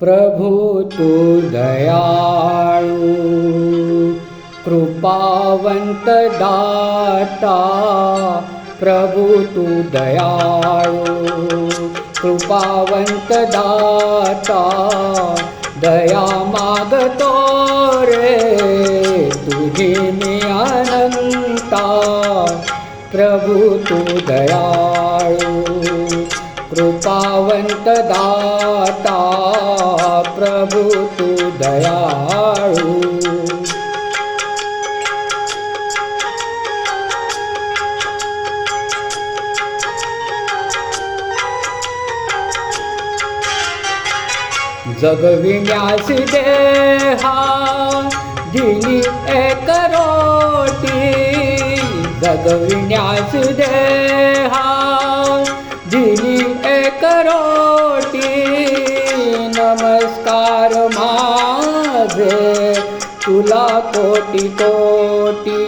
प्रभु तू दयाळू, कृपावंत दाता। प्रभु तू दयाळू, कृपावंत दाता। दया मागतो रे तुझी मी अनंता। प्रभु तू दयाळू, कृपावंत दाता। प्रभु तू दयाळू। जगविण्यास देहा दिली एक रोटी। जगविण्यास देहा दिली एक रोटी। नमस्कार माझे तुला कोटी कोटी।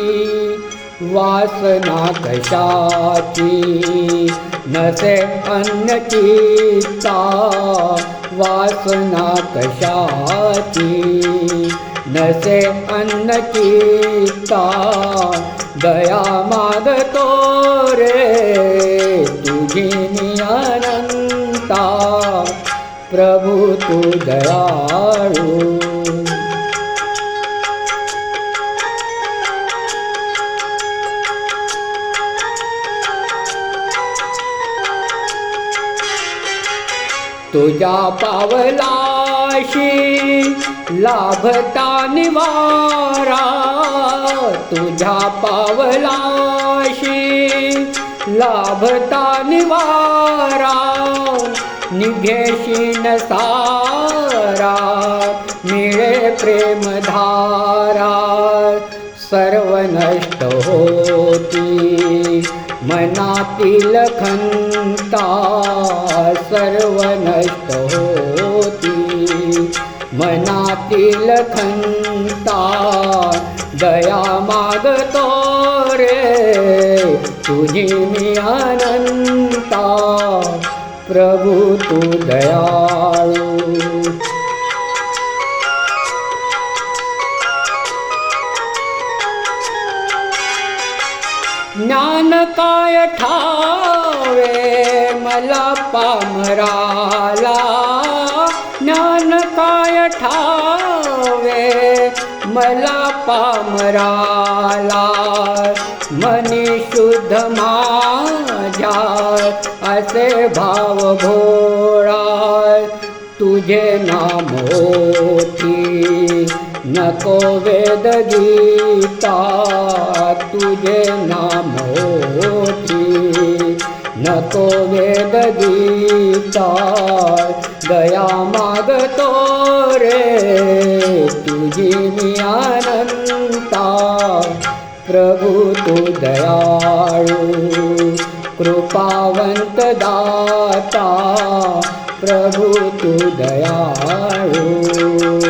वासना कशाची नसे अन्नचित्ता। वासना कशाची नसे अन्नचित्ता। दया मागतो रे तुझी मी अनंता। प्रभु तू दयाळू। तुझ्या पावलाशी लाभता निवारा। तुझ्या पावलाशी लाभता निवारा। निघेशीन सारा मिळे प्रेमधारा। सर्व नष्ट होती मनातील खंता। सर्व नष्ट होती मनातील खंता। दया मागतो रे तुझी मी अनंता। प्रभु तू दयाळू। ज्ञान काय ठावे मला पामराला। ज्ञान काय ठावे मला पामराला। मनी शुद्ध माझ्या असे भाव भोळा। तुझे नाम ओठी नको वेद गीता। तुझे नाम ओठी नको वेद गीता। दया मागतो रे तुझी मी अनंता। प्रभु तू दयाळू, कृपावंत दाता। प्रभु तू दयाळू।